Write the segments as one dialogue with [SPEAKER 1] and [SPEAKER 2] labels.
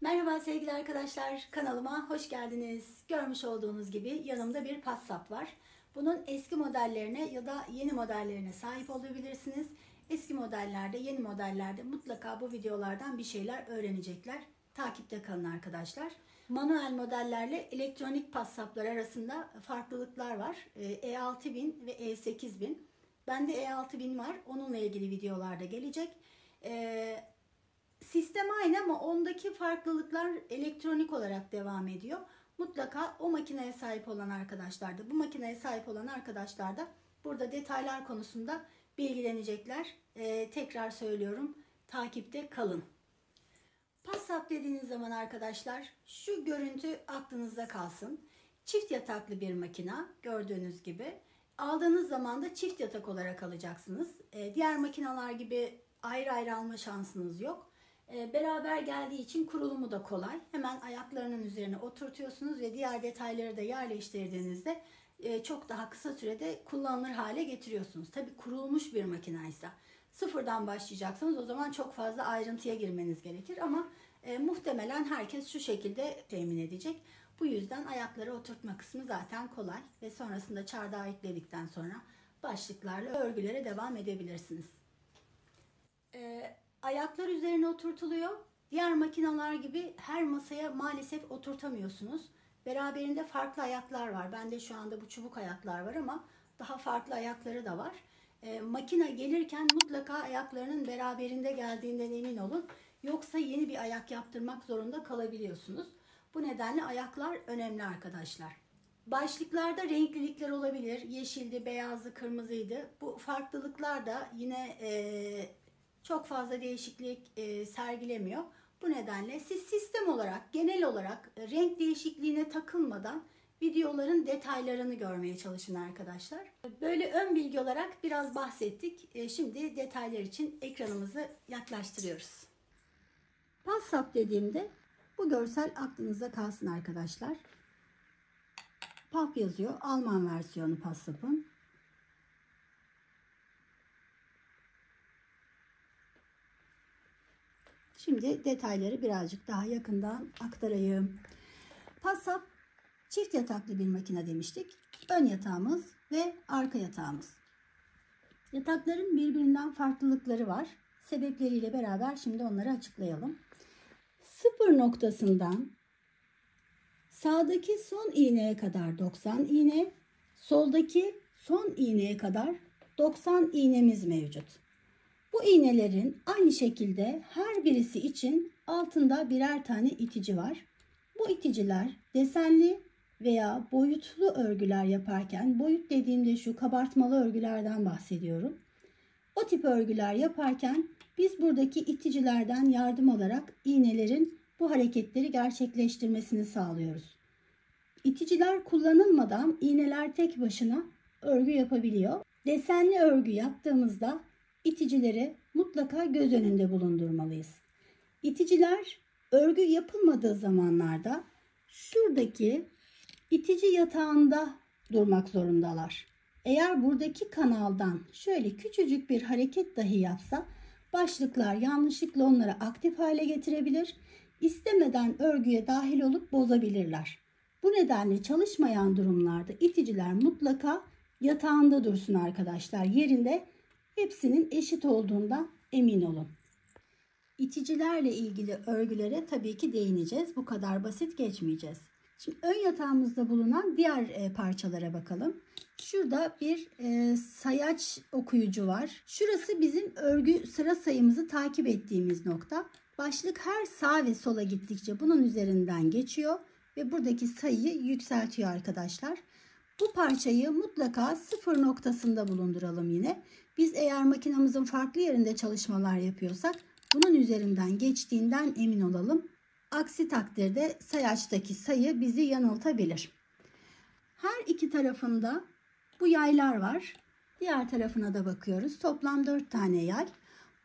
[SPEAKER 1] Merhaba sevgili arkadaşlar, kanalıma hoş geldiniz. Görmüş olduğunuz gibi yanımda bir Passat var. Bunun eski modellerine ya da yeni modellerine sahip olabilirsiniz. Eski modellerde, yeni modellerde mutlaka bu videolardan bir şeyler öğrenecekler. Takipte kalın arkadaşlar. Manuel modellerle elektronik Passatlar arasında farklılıklar var. E6000 ve E8000. Bende E6000 var. Onunla ilgili videolarda gelecek. Sistem aynı ama ondaki farklılıklar elektronik olarak devam ediyor. Mutlaka o makineye sahip olan arkadaşlar da, bu makineye sahip olan arkadaşlar da burada detaylar konusunda bilgilenecekler. Tekrar söylüyorum, takipte kalın. Passat dediğiniz zaman arkadaşlar şu görüntü aklınızda kalsın. Çift yataklı bir makina gördüğünüz gibi. Aldığınız zaman da çift yatak olarak alacaksınız. Diğer makineler gibi ayrı ayrı alma şansınız yok. Beraber geldiği için kurulumu da kolay. Hemen ayaklarının üzerine oturtuyorsunuz ve diğer detayları da yerleştirdiğinizde çok daha kısa sürede kullanılır hale getiriyorsunuz. Tabii kurulmuş bir makinaysa, sıfırdan başlayacaksanız o zaman çok fazla ayrıntıya girmeniz gerekir ama muhtemelen herkes şu şekilde temin edecek. Bu yüzden ayakları oturtma kısmı zaten kolay ve sonrasında çardağı ekledikten sonra başlıklarla örgülere devam edebilirsiniz. Ayaklar üzerine oturtuluyor. Diğer makineler gibi her masaya maalesef oturtamıyorsunuz. Beraberinde farklı ayaklar var. Bende şu anda bu çubuk ayaklar var ama daha farklı ayakları da var. Makine gelirken mutlaka ayaklarının beraberinde geldiğinden emin olun. Yoksa yeni bir ayak yaptırmak zorunda kalabiliyorsunuz. Bu nedenle ayaklar önemli arkadaşlar. Başlıklarda renklilikler olabilir. Yeşildi, beyazdı, kırmızıydı. Bu farklılıklar da yine çok fazla değişiklik sergilemiyor. Bu nedenle siz sistem olarak, genel olarak renk değişikliğine takılmadan videoların detaylarını görmeye çalışın arkadaşlar. Böyle ön bilgi olarak biraz bahsettik. Şimdi detaylar için ekranımızı yaklaştırıyoruz. Passat dediğimde bu görsel aklınızda kalsın arkadaşlar. PAF yazıyor. Alman versiyonu Passat'ın. Şimdi detayları birazcık daha yakından aktarayım. Passat çift yataklı bir makine demiştik. Ön yatağımız ve arka yatağımız. Yatakların birbirinden farklılıkları var. Sebepleriyle beraber şimdi onları açıklayalım. Sıfır noktasından sağdaki son iğneye kadar 90 iğne, soldaki son iğneye kadar 90 iğnemiz mevcut. Bu iğnelerin aynı şekilde her birisi için altında birer tane itici var. Bu iticiler desenli veya boyutlu örgüler yaparken, boyut dediğimde şu kabartmalı örgülerden bahsediyorum. O tip örgüler yaparken biz buradaki iticilerden yardım alarak iğnelerin bu hareketleri gerçekleştirmesini sağlıyoruz. İticiler kullanılmadan iğneler tek başına örgü yapabiliyor. Desenli örgü yaptığımızda İticileri mutlaka göz önünde bulundurmalıyız. İticiler örgü yapılmadığı zamanlarda şuradaki itici yatağında durmak zorundalar. Eğer buradaki kanaldan şöyle küçücük bir hareket dahi yapsa başlıklar yanlışlıkla onları aktif hale getirebilir. İstemeden örgüye dahil olup bozabilirler. Bu nedenle çalışmayan durumlarda iticiler mutlaka yatağında dursun arkadaşlar. Yerinde hepsinin eşit olduğundan emin olun. İticilerle ilgili örgülere tabii ki değineceğiz. Bu kadar basit geçmeyeceğiz. Şimdi ön yatağımızda bulunan diğer parçalara bakalım. Şurada bir sayaç okuyucu var. Şurası bizim örgü sıra sayımızı takip ettiğimiz nokta. Başlık her sağ ve sola gittikçe bunun üzerinden geçiyor ve buradaki sayıyı yükseltiyor arkadaşlar. Bu parçayı mutlaka sıfır noktasında bulunduralım yine. Biz eğer makinamızın farklı yerinde çalışmalar yapıyorsak bunun üzerinden geçtiğinden emin olalım. Aksi takdirde sayaçtaki sayı bizi yanıltabilir. Her iki tarafında bu yaylar var. Diğer tarafına da bakıyoruz. Toplam 4 tane yay.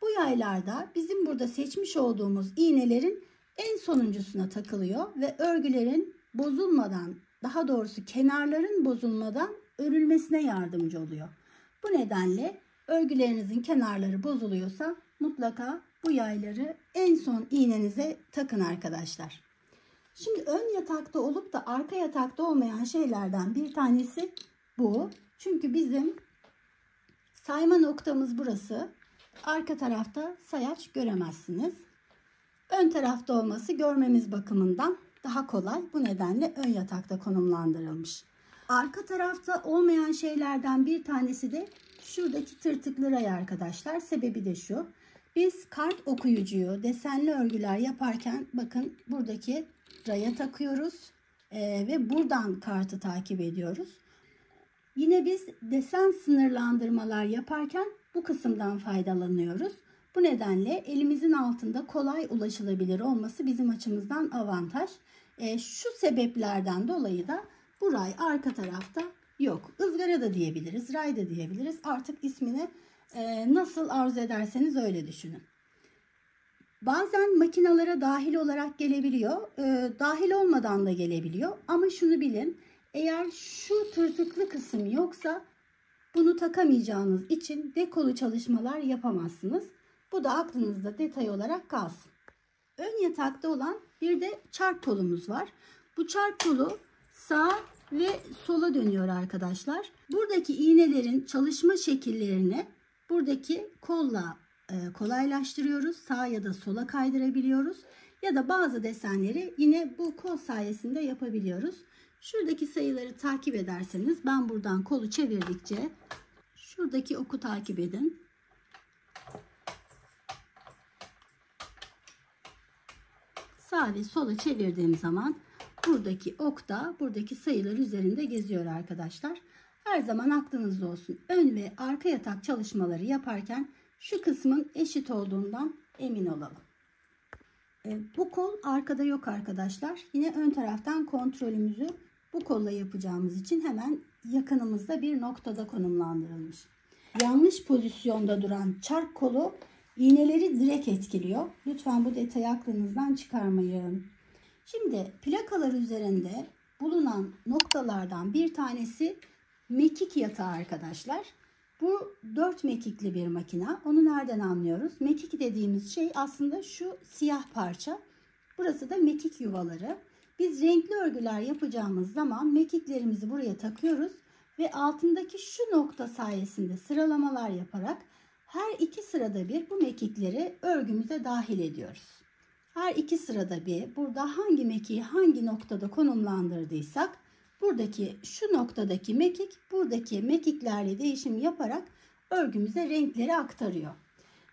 [SPEAKER 1] Bu yaylarda bizim burada seçmiş olduğumuz iğnelerin en sonuncusuna takılıyor ve örgülerin bozulmadan, daha doğrusu kenarların bozulmadan örülmesine yardımcı oluyor. Bu nedenle örgülerinizin kenarları bozuluyorsa mutlaka bu yayları en son iğnenize takın arkadaşlar. Şimdi ön yatakta olup da arka yatakta olmayan şeylerden bir tanesi bu. Çünkü bizim sayma noktamız burası. Arka tarafta sayaç göremezsiniz. Ön tarafta olması görmemiz bakımından daha kolay. Bu nedenle ön yatakta konumlandırılmış. Arka tarafta olmayan şeylerden bir tanesi de şuradaki tırtıklı ray arkadaşlar. Sebebi de şu. Biz kart okuyucuyu desenli örgüler yaparken bakın buradaki raya takıyoruz ve buradan kartı takip ediyoruz. Yine biz desen sınırlandırmalar yaparken bu kısımdan faydalanıyoruz. Bu nedenle elimizin altında kolay ulaşılabilir olması bizim açımızdan avantaj. Şu sebeplerden dolayı da bu ray arka tarafta yok. Izgara da diyebiliriz, ray da diyebiliriz. Artık ismini nasıl arzu ederseniz öyle düşünün. Bazen makinalara dahil olarak gelebiliyor, dahil olmadan da gelebiliyor. Ama şunu bilin, eğer şu tırtıklı kısım yoksa bunu takamayacağınız için dekolu çalışmalar yapamazsınız. Bu da aklınızda detay olarak kalsın. Ön yatakta olan bir de çark kolumuz var. Bu çark kolu sağa ve sola dönüyor arkadaşlar. Buradaki iğnelerin çalışma şekillerini buradaki kolla kolaylaştırıyoruz. Sağa ya da sola kaydırabiliyoruz. Ya da bazı desenleri yine bu kol sayesinde yapabiliyoruz. Şuradaki sayıları takip ederseniz ben buradan kolu çevirdikçe şuradaki oku takip edin. Sağ ve sola çevirdiğim zaman buradaki ok da buradaki sayılar üzerinde geziyor arkadaşlar. Her zaman aklınızda olsun. Ön ve arka yatak çalışmaları yaparken şu kısmın eşit olduğundan emin olalım. Bu kol arkada yok arkadaşlar. Yine ön taraftan kontrolümüzü bu kolla yapacağımız için hemen yakınımızda bir noktada konumlandırılmış. Yanlış pozisyonda duran çark kolu iğneleri direkt etkiliyor. Lütfen bu detayı aklınızdan çıkarmayın. Şimdi plakalar üzerinde bulunan noktalardan bir tanesi mekik yatağı arkadaşlar. Bu 4 mekikli bir makina. Onu nereden anlıyoruz? Mekik dediğimiz şey aslında şu siyah parça. Burası da mekik yuvaları. Biz renkli örgüler yapacağımız zaman mekiklerimizi buraya takıyoruz ve altındaki şu nokta sayesinde sıralamalar yaparak her iki sırada bir bu mekikleri örgümüze dahil ediyoruz. Her iki sırada bir burada hangi mekiği hangi noktada konumlandırdıysak buradaki şu noktadaki mekik buradaki mekiklerle değişim yaparak örgümüze renkleri aktarıyor.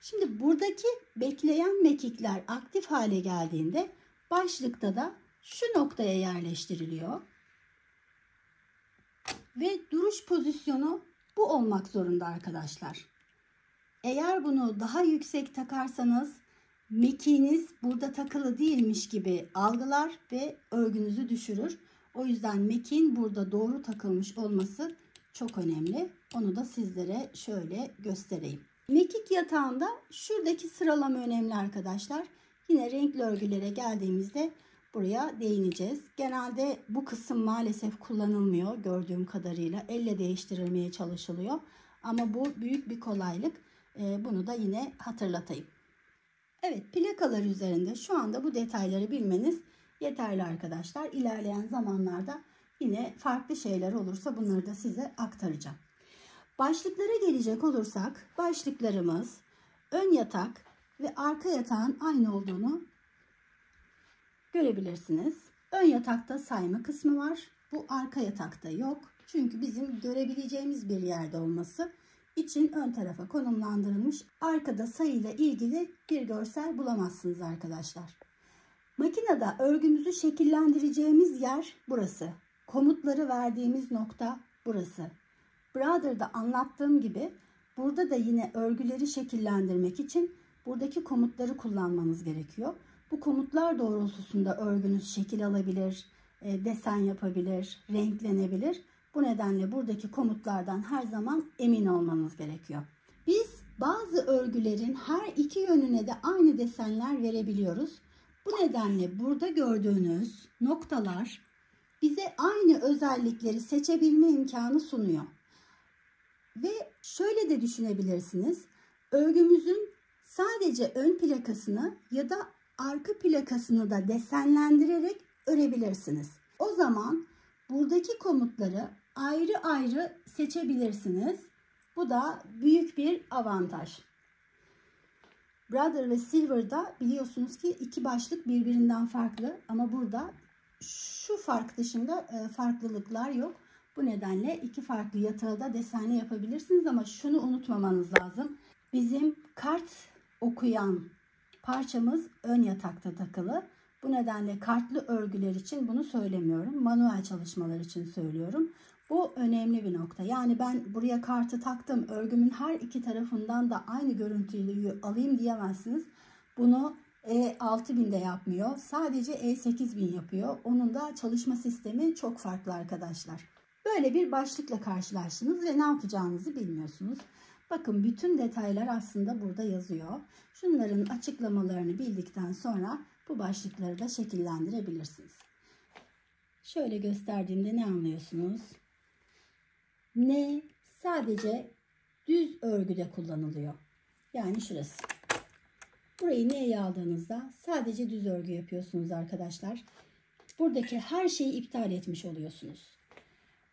[SPEAKER 1] Şimdi buradaki bekleyen mekikler aktif hale geldiğinde başlıkta da şu noktaya yerleştiriliyor. Ve duruş pozisyonu bu olmak zorunda arkadaşlar. Eğer bunu daha yüksek takarsanız mekiğiniz burada takılı değilmiş gibi algılar ve örgünüzü düşürür. O yüzden mekiğin burada doğru takılmış olması çok önemli. Onu da sizlere şöyle göstereyim. Mekik yatağında şuradaki sıralama önemli arkadaşlar. Yine renkli örgülere geldiğimizde buraya değineceğiz. Genelde bu kısım maalesef kullanılmıyor gördüğüm kadarıyla. Elle değiştirilmeye çalışılıyor. Ama bu büyük bir kolaylık. Bunu da yine hatırlatayım. Evet, plakalar üzerinde şu anda bu detayları bilmeniz yeterli arkadaşlar. İlerleyen zamanlarda yine farklı şeyler olursa bunları da size aktaracağım. Başlıklara gelecek olursak başlıklarımız ön yatak ve arka yatağın aynı olduğunu görebilirsiniz. Ön yatakta sayma kısmı var. Bu arka yatakta yok. Çünkü bizim görebileceğimiz bir yerde olması için ön tarafa konumlandırılmış. Arkada sayıyla ilgili bir görsel bulamazsınız arkadaşlar. Makinede örgümüzü şekillendireceğimiz yer burası. Komutları verdiğimiz nokta burası. Brother'da anlattığım gibi burada da yine örgüleri şekillendirmek için buradaki komutları kullanmanız gerekiyor. Bu komutlar doğrultusunda örgünüz şekil alabilir, desen yapabilir, renklenebilir. Bu nedenle buradaki komutlardan her zaman emin olmanız gerekiyor. Biz bazı örgülerin her iki yönüne de aynı desenler verebiliyoruz. Bu nedenle burada gördüğünüz noktalar bize aynı özellikleri seçebilme imkanı sunuyor. Ve şöyle de düşünebilirsiniz. Örgümüzün Sadece ön plakasını ya da arka plakasını da desenlendirerek örebilirsiniz. O zaman buradaki komutları ayrı ayrı seçebilirsiniz. Bu da büyük bir avantaj. Brother ve Silver'da biliyorsunuz ki iki başlık birbirinden farklı ama burada şu fark dışında farklılıklar yok. Bu nedenle iki farklı yatağı da desenli yapabilirsiniz ama şunu unutmamanız lazım. Bizim kart okuyan parçamız ön yatakta takılı. Bu nedenle kartlı örgüler için bunu söylemiyorum. Manuel çalışmalar için söylüyorum. Bu önemli bir nokta. Yani ben buraya kartı taktım, örgümün her iki tarafından da aynı görüntüyü alayım diyemezsiniz. Bunu E6000'de yapmıyor. Sadece E8000 yapıyor. Onun da çalışma sistemi çok farklı arkadaşlar. Böyle bir başlıkla karşılaştınız ve ne yapacağınızı bilmiyorsunuz. Bakın bütün detaylar aslında burada yazıyor. Şunların açıklamalarını bildikten sonra bu başlıkları da şekillendirebilirsiniz. Şöyle gösterdiğimde ne anlıyorsunuz? Ne sadece düz örgüde kullanılıyor. Yani şurası. Burayı neye aldığınızda sadece düz örgü yapıyorsunuz arkadaşlar. Buradaki her şeyi iptal etmiş oluyorsunuz.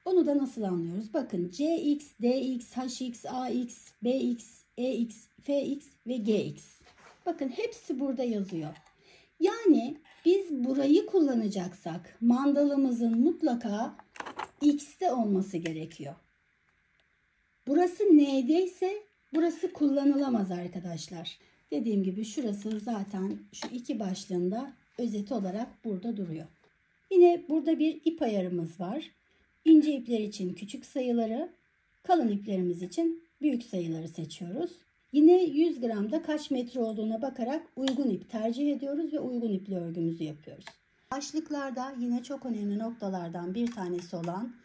[SPEAKER 1] Onu da nasıl anlıyoruz? Bakın CX, DX, HX, AX, BX, EX, FX ve GX. Bakın hepsi burada yazıyor. Yani biz burayı kullanacaksak mandalımızın mutlaka X'te olması gerekiyor. Burası N'de ise burası kullanılamaz arkadaşlar. Dediğim gibi şurası zaten şu iki başlığında özet olarak burada duruyor. Yine burada bir ip ayarımız var. İnce ipler için küçük sayıları, kalın iplerimiz için büyük sayıları seçiyoruz. Yine 100 gramda kaç metre olduğuna bakarak uygun ip tercih ediyoruz ve uygun ipli örgümüzü yapıyoruz. Başlıklarda yine çok önemli noktalardan bir tanesi olan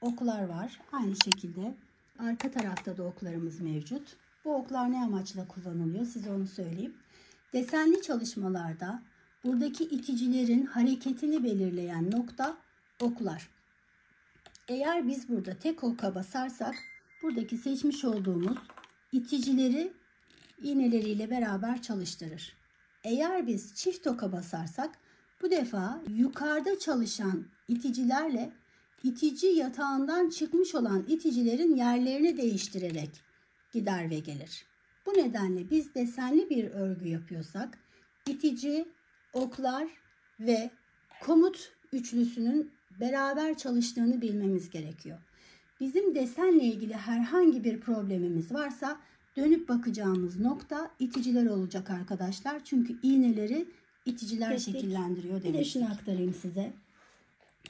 [SPEAKER 1] oklar var. Aynı şekilde arka tarafta da oklarımız mevcut. Bu oklar ne amaçla kullanılıyor size onu söyleyeyim. Desenli çalışmalarda buradaki iticilerin hareketini belirleyen nokta oklar. Eğer biz burada tek oka basarsak buradaki seçmiş olduğumuz iticileri iğneleriyle beraber çalıştırır. Eğer biz çift oka basarsak bu defa yukarıda çalışan iticilerle itici yatağından çıkmış olan iticilerin yerlerini değiştirerek gider ve gelir. Bu nedenle biz desenli bir örgü yapıyorsak itici, oklar ve komut üçlüsünün beraber çalıştığını bilmemiz gerekiyor. Bizim desenle ilgili herhangi bir problemimiz varsa dönüp bakacağımız nokta iticiler olacak arkadaşlar. Çünkü iğneleri iticiler şekillendiriyor demiştik. Bir de şunu aktarayım size.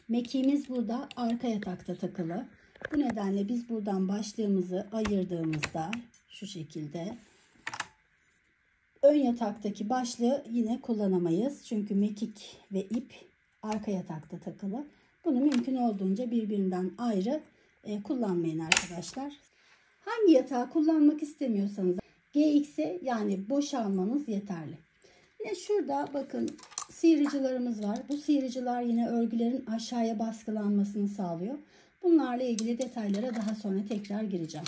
[SPEAKER 1] Mekiğimiz burada arka yatakta takılı. Bu nedenle biz buradan başlığımızı ayırdığımızda şu şekilde ön yataktaki başlığı yine kullanamayız. Çünkü mekik ve ip arka yatakta takılı. Bunu mümkün olduğunca birbirinden ayrı kullanmayın arkadaşlar. Hangi yatağı kullanmak istemiyorsanız GX'e yani boşalmanız yeterli. Yine şurada bakın sıyırıcılarımız var. Bu sıyırıcılar yine örgülerin aşağıya baskılanmasını sağlıyor. Bunlarla ilgili detaylara daha sonra tekrar gireceğim.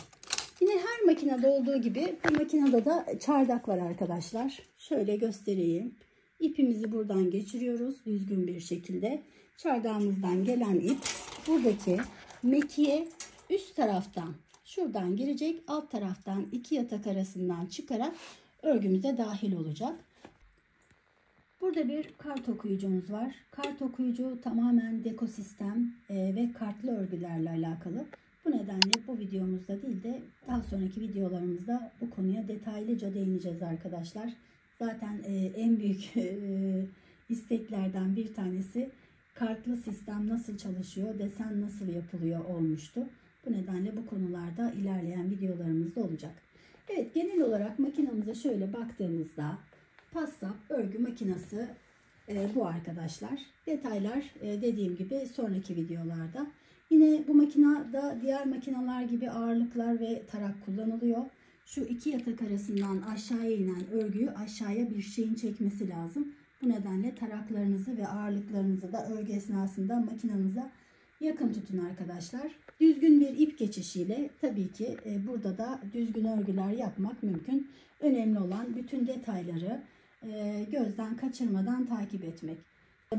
[SPEAKER 1] Yine her makinede olduğu gibi bu makinede de çardak var arkadaşlar. Şöyle göstereyim. İpimizi buradan geçiriyoruz düzgün bir şekilde. Çardağımızdan gelen ip buradaki mekiğe üst taraftan şuradan girecek, alt taraftan iki yatak arasından çıkarak örgümüze dahil olacak. Burada bir kart okuyucumuz var. Kart okuyucu tamamen dekosistem ve kartlı örgülerle alakalı. Bu nedenle bu videomuzda değil de daha sonraki videolarımızda bu konuya detaylıca değineceğiz arkadaşlar. Zaten en büyük isteklerden bir tanesi kartlı sistem nasıl çalışıyor, desen nasıl yapılıyor olmuştu. Bu nedenle bu konularda ilerleyen videolarımızda olacak. Evet, genel olarak makinamıza şöyle baktığımızda Passat örgü makinesi bu arkadaşlar. Detaylar dediğim gibi sonraki videolarda. Yine bu makinede diğer makineler gibi ağırlıklar ve tarak kullanılıyor. Şu iki yatak arasından aşağıya inen örgüyü aşağıya bir şeyin çekmesi lazım. Bu nedenle taraklarınızı ve ağırlıklarınızı da örgü esnasında makinenize yakın tutun arkadaşlar. Düzgün bir ip geçişiyle tabii ki burada da düzgün örgüler yapmak mümkün. Önemli olan bütün detayları gözden kaçırmadan takip etmek.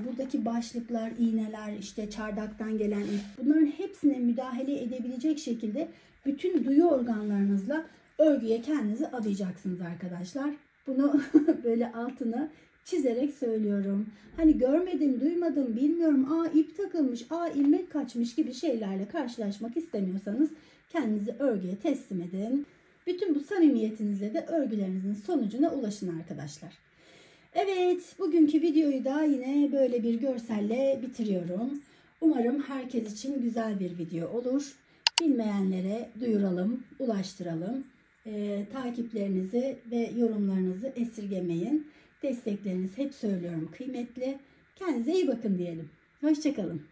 [SPEAKER 1] Buradaki başlıklar, iğneler, işte çardaktan gelen ip, bunların hepsine müdahale edebilecek şekilde bütün duyu organlarınızla örgüye kendinizi adayacaksınız arkadaşlar. Bunu böyle altını çizerek söylüyorum. Hani görmedim, duymadım, bilmiyorum, ip takılmış, ilmek kaçmış gibi şeylerle karşılaşmak istemiyorsanız kendinizi örgüye teslim edin. Bütün bu samimiyetinizle de örgülerinizin sonucuna ulaşın arkadaşlar. Evet, bugünkü videoyu da yine böyle bir görselle bitiriyorum. Umarım herkes için güzel bir video olur. Bilmeyenlere duyuralım, ulaştıralım. Takiplerinizi ve yorumlarınızı esirgemeyin. Destekleriniz, hep söylüyorum, kıymetli. Kendinize iyi bakın diyelim. Hoşça kalın.